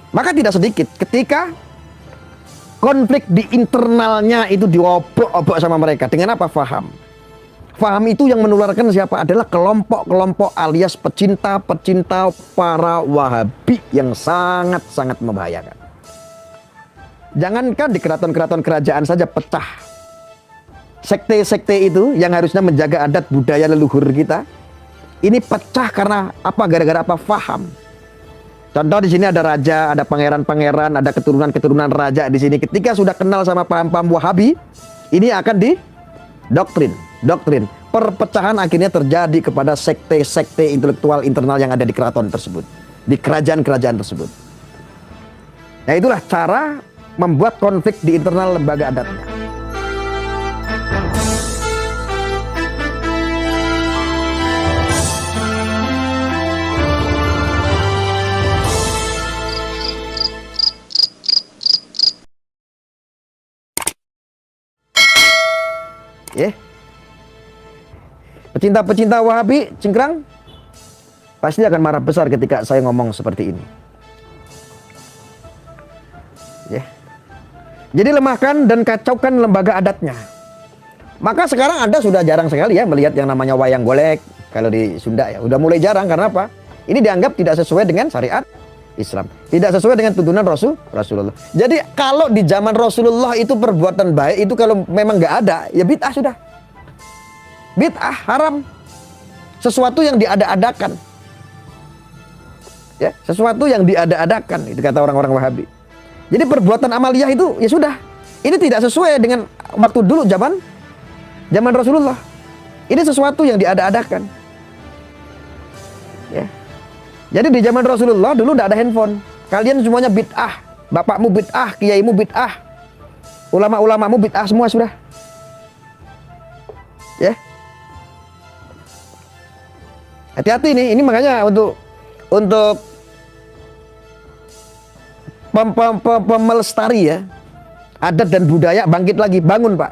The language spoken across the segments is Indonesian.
Maka tidak sedikit ketika konflik di internalnya itu diobok-obok sama mereka. Dengan apa? Faham. Faham itu yang menularkan siapa? Adalah kelompok-kelompok alias pecinta-pecinta para Wahabi yang sangat-sangat membahayakan. Jangankan di keraton-keraton kerajaan saja pecah. Sekte-sekte itu yang harusnya menjaga adat budaya leluhur kita, ini pecah karena apa? Gara-gara apa? Faham. Contoh di sini ada raja, ada pangeran-pangeran, ada keturunan-keturunan raja di sini. Ketika sudah kenal sama paham-paham Wahabi, ini akan didoktrin. Perpecahan akhirnya terjadi kepada sekte-sekte intelektual internal yang ada di keraton tersebut, di kerajaan-kerajaan tersebut. Nah, itulah cara membuat konflik di internal lembaga adatnya. Pecinta-pecinta Wahabi cingkrang pasti akan marah besar ketika saya ngomong seperti ini. Jadi lemahkan dan kacaukan lembaga adatnya. Maka sekarang Anda sudah jarang sekali ya melihat yang namanya wayang golek kalau di Sunda ya. Udah mulai jarang karena apa? Ini dianggap tidak sesuai dengan syariat Islam, tidak sesuai dengan tuntunan Rasulullah. Jadi kalau di zaman Rasulullah itu perbuatan baik itu kalau memang nggak ada, ya bid'ah sudah. Bid'ah haram, sesuatu yang diada-adakan, ya, sesuatu yang diada-adakan itu kata orang-orang Wahabi. Jadi perbuatan amaliyah itu ya sudah, ini tidak sesuai dengan waktu dulu zaman Rasulullah. Ini sesuatu yang diada-adakan, ya. Jadi di zaman Rasulullah dulu tidak ada handphone. Kalian semuanya bid'ah, bapakmu bid'ah, kiaimu bid'ah, ulama-ulamamu bid'ah semua sudah, ya. Hati-hati nih, ini makanya untuk pemelestari ya adat dan budaya bangkit lagi, bangun Pak.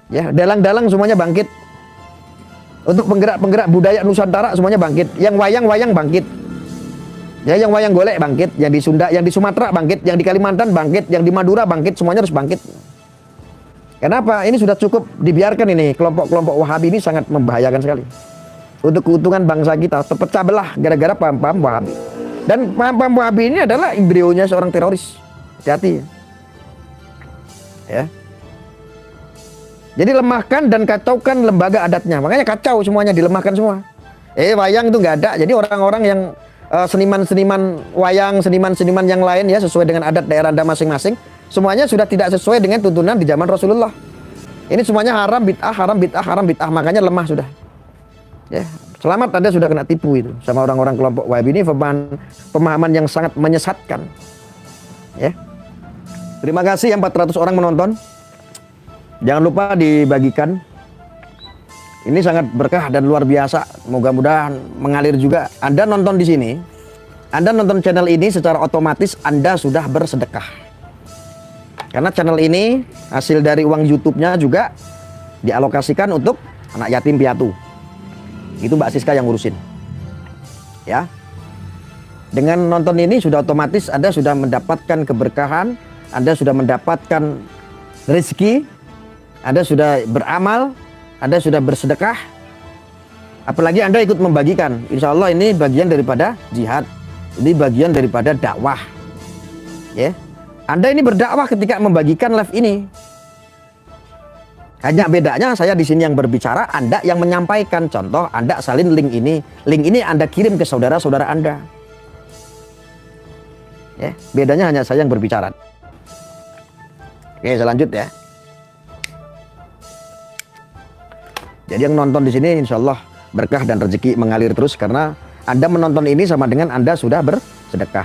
Ya, dalang-dalang semuanya bangkit. Untuk penggerak-penggerak budaya Nusantara semuanya bangkit. Yang wayang-wayang bangkit. Ya, yang wayang golek bangkit, yang di Sunda, yang di Sumatera bangkit, yang di Kalimantan bangkit, yang di Madura bangkit, semuanya harus bangkit. Kenapa? Ini sudah cukup dibiarkan ini. Kelompok-kelompok Wahabi ini sangat membahayakan sekali untuk keutuhan bangsa kita, terpecah belah gara-gara paham-paham Wahabi. Dan paham-paham Wahabi ini adalah embrionya seorang teroris. Hati-hati ya. Jadi lemahkan dan kacaukan lembaga adatnya. Makanya kacau semuanya, dilemahkan semua. Wayang itu nggak ada. Jadi orang-orang yang seniman-seniman wayang, seniman-seniman yang lain ya sesuai dengan adat daerah Anda masing-masing, semuanya sudah tidak sesuai dengan tuntunan di zaman Rasulullah. Ini semuanya haram, bid'ah, haram, bid'ah, haram, bid'ah. Makanya lemah sudah. Ya, selamat Anda sudah kena tipu itu sama orang-orang kelompok Wahabi ini, pemahaman yang sangat menyesatkan. Ya. Terima kasih yang 400 orang menonton. Jangan lupa dibagikan. Ini sangat berkah dan luar biasa. Mudah-mudahan mengalir juga. Anda nonton di sini, Anda nonton channel ini secara otomatis Anda sudah bersedekah. Karena channel ini hasil dari uang YouTube-nya juga dialokasikan untuk anak yatim piatu. Itu Mbak Siska yang ngurusin. Ya. Dengan nonton ini sudah otomatis Anda sudah mendapatkan keberkahan, Anda sudah mendapatkan rezeki, Anda sudah beramal, Anda sudah bersedekah. Apalagi Anda ikut membagikan. Insya Allah ini bagian daripada jihad. Ini bagian daripada dakwah. Ya. Anda ini berdakwah ketika membagikan live ini. Hanya bedanya saya di sini yang berbicara, Anda yang menyampaikan. Contoh, Anda salin link ini. Link ini Anda kirim ke saudara-saudara Anda. Ya, bedanya hanya saya yang berbicara. Oke, saya lanjut ya. Jadi yang nonton di sini insya Allah berkah dan rezeki mengalir terus karena Anda menonton ini sama dengan Anda sudah bersedekah.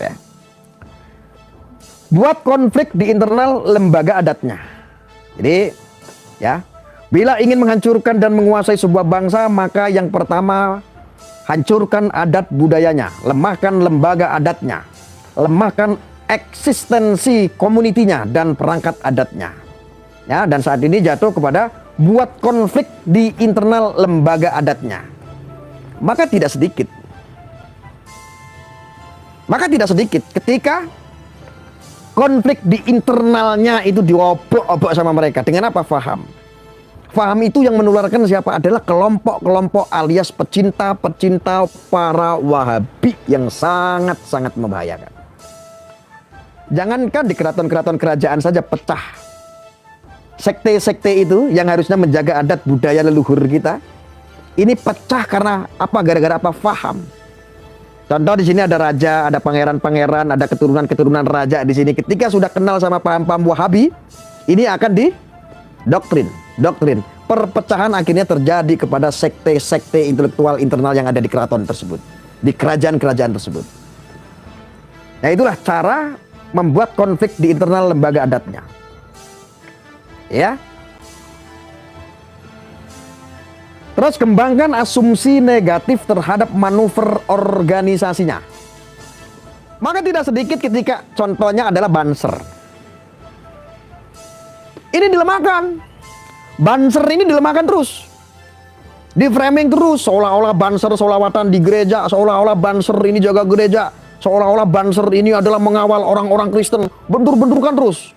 Ya. Buat konflik di internal lembaga adatnya. Jadi ya, bila ingin menghancurkan dan menguasai sebuah bangsa, maka yang pertama hancurkan adat budayanya, lemahkan lembaga adatnya, lemahkan eksistensi komunitinya dan perangkat adatnya. Ya, dan saat ini jatuh kepada buat konflik di internal lembaga adatnya. Maka tidak sedikit Maka tidak sedikit ketika konflik di internalnya itu diobok-obok sama mereka. Dengan apa? Faham. Faham itu yang menularkan siapa? Adalah kelompok-kelompok alias pecinta-pecinta para Wahabi yang sangat-sangat membahayakan. Jangankan di keraton-keraton kerajaan saja pecah. Sekte-sekte itu yang harusnya menjaga adat budaya leluhur kita, ini pecah karena apa? Gara-gara apa? Faham. Contoh di sini ada raja, ada pangeran-pangeran, ada keturunan-keturunan raja di sini. Ketika sudah kenal sama paham-paham Wahabi, ini akan didoktrin. Perpecahan akhirnya terjadi kepada sekte-sekte intelektual internal yang ada di keraton tersebut, di kerajaan-kerajaan tersebut. Nah, itulah cara membuat konflik di internal lembaga adatnya. Ya. Terus kembangkan asumsi negatif terhadap manuver organisasinya. Maka tidak sedikit ketika contohnya adalah Banser. Ini dilemahkan. Banser ini dilemahkan terus. Di framing terus seolah-olah Banser sholawatan di gereja, seolah-olah Banser ini jaga gereja, seolah-olah Banser ini adalah mengawal orang-orang Kristen. Bentur-benturkan terus.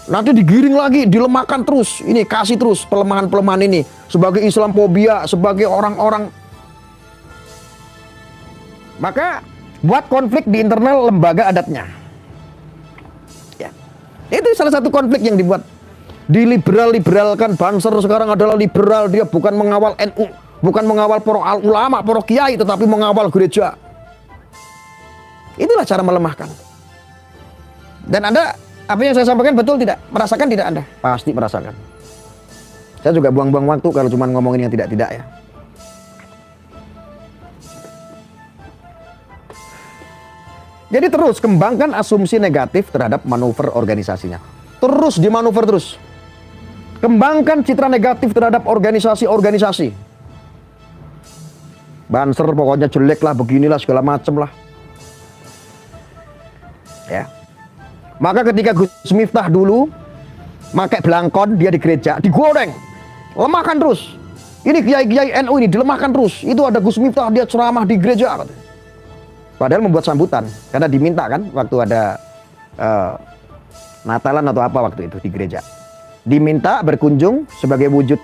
Nanti digiring lagi, dilemahkan terus. Ini kasih terus pelemahan-pelemahan ini sebagai Islamophobia, sebagai orang-orang. Maka buat konflik di internal lembaga adatnya. Ya. Itu salah satu konflik yang dibuat. Diliberal-liberalkan. Banser sekarang adalah liberal, dia bukan mengawal NU, bukan mengawal para ulama, para kiai, tetapi mengawal gereja. Itulah cara melemahkan. Dan Anda, apa yang saya sampaikan betul tidak? Merasakan tidak Anda? Pasti merasakan. Saya juga buang-buang waktu kalau cuma ngomongin yang tidak-tidak ya. Jadi terus kembangkan asumsi negatif terhadap manuver organisasinya. Terus dimanuver terus. Kembangkan citra negatif terhadap organisasi-organisasi. Banser pokoknya jelek lah, beginilah segala macem lah. Ya. Maka ketika Gus Miftah dulu pakai belangkon, dia di gereja, digoreng, lemahkan terus. Ini kiai-kiai NU ini dilemahkan terus. Itu ada Gus Miftah, dia ceramah di gereja. Padahal membuat sambutan, karena diminta kan waktu ada Natalan atau apa waktu itu di gereja. Diminta berkunjung sebagai wujud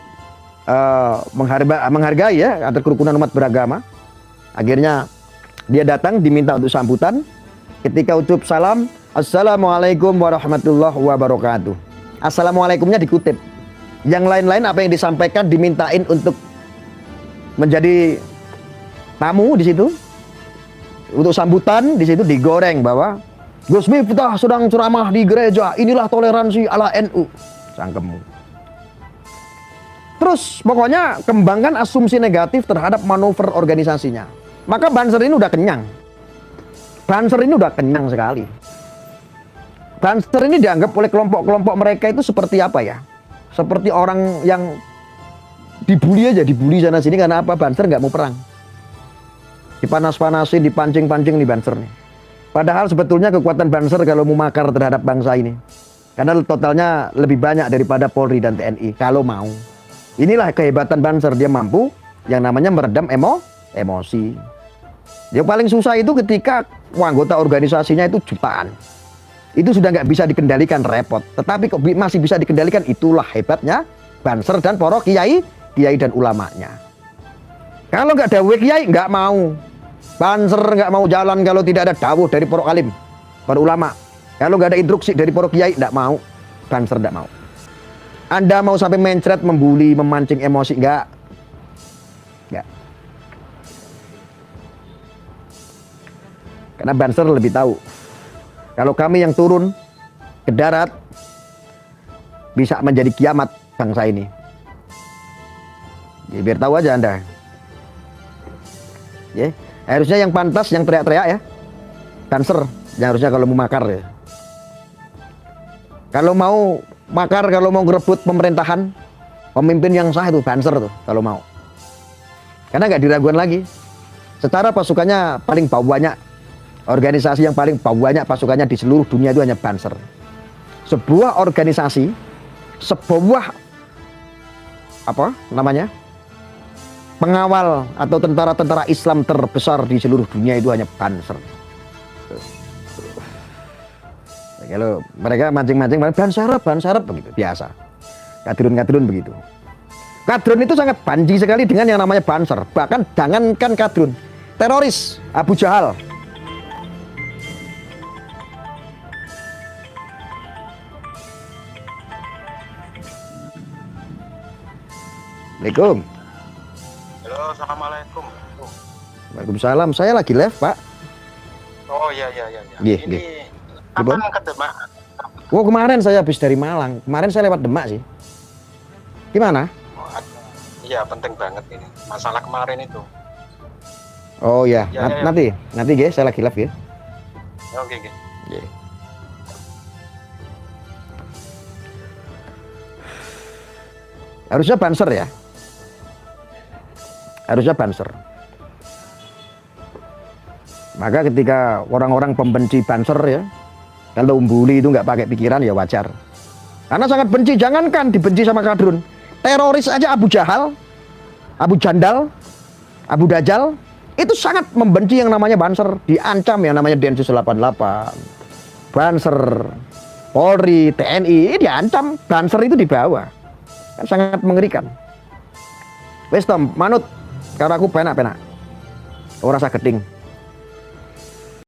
menghargai ya antar kerukunan umat beragama. Akhirnya dia datang diminta untuk sambutan. Ketika ucap salam, Assalamualaikum warahmatullahi wabarakatuh. Assalamualaikumnya dikutip. Yang lain-lain apa yang disampaikan dimintain untuk menjadi tamu di situ. Untuk sambutan di situ digoreng bahwa Gus Miftah sedang ceramah di gereja. Inilah toleransi ala NU. Sangkemu. Terus pokoknya kembangkan asumsi negatif terhadap manuver organisasinya. Maka Banser ini udah kenyang. Banser ini udah kenyang sekali. Banser ini dianggap oleh kelompok-kelompok mereka itu seperti apa ya? Seperti orang yang dibully aja, dibully sana sini karena apa? Banser nggak mau perang. Dipanas-panasin, dipancing-pancing nih Banser nih. Padahal sebetulnya kekuatan Banser kalau mau makar terhadap bangsa ini, karena totalnya lebih banyak daripada Polri dan TNI kalau mau. Inilah kehebatan Banser, dia mampu yang namanya meredam emosi. Yang paling susah itu ketika anggota organisasinya itu jutaan. Itu sudah nggak bisa dikendalikan, repot. Tetapi kok masih bisa dikendalikan, itulah hebatnya Banser dan para kiai dan ulamanya. Kalau nggak ada kiai nggak mau. Banser nggak mau jalan kalau tidak ada dawuh dari para alim, para ulama. Kalau nggak ada instruksi dari para kiai nggak mau. Banser nggak mau. Anda mau sampai mencret, membuli, memancing emosi nggak? Nggak. Karena Banser lebih tahu. Kalau kami yang turun ke darat bisa menjadi kiamat bangsa ini. Ya, biar tahu aja Anda. Ya. Harusnya yang pantas, yang teriak-teriak ya Banser, yang harusnya kalau mau makar ya. Kalau mau makar, kalau mau ngerebut pemerintahan, pemimpin yang sah itu Banser tuh kalau mau. Karena nggak diragukan lagi. Secara pasukannya paling banyak, organisasi yang paling banyak pasukannya di seluruh dunia itu hanya Banser. Sebuah organisasi, sebuah apa namanya? Pengawal atau tentara-tentara Islam terbesar di seluruh dunia itu hanya Banser. Kalau mereka mancing-mancing, ban sarap begitu, biasa. Kadrun begitu. Kadrun itu sangat banci sekali dengan yang namanya banser. Bahkan jangankan kadrun, teroris Abu Jahal. Assalamualaikum. Halo, assalamualaikum. Waalaikumsalam. Saya lagi live, Pak. Oh iya. Nggih, Ini nggih. kapan ke Demak? Oh, kemarin saya habis dari Malang. Kemarin saya lewat Demak sih. Gimana? Oh, iya, penting banget ini. Masalah kemarin itu. Oh ya, Ya, ya. nanti guys, saya lagi live ya. Oke. Nggih. Harusnya banser ya. Harusnya banser. Maka ketika orang-orang pembenci banser ya, kalau umbuli itu nggak pakai pikiran ya wajar. Karena sangat benci, jangankan dibenci sama kadrun. Teroris aja Abu Jahal, Abu Jandal, Abu Dajjal, itu sangat membenci yang namanya banser. Diancam yang namanya Densus 88, banser, Polri, TNI, diancam. Banser itu dibawa. Kan sangat mengerikan. Wes Tom, manut, karena aku penak-penak. Ora usah geding.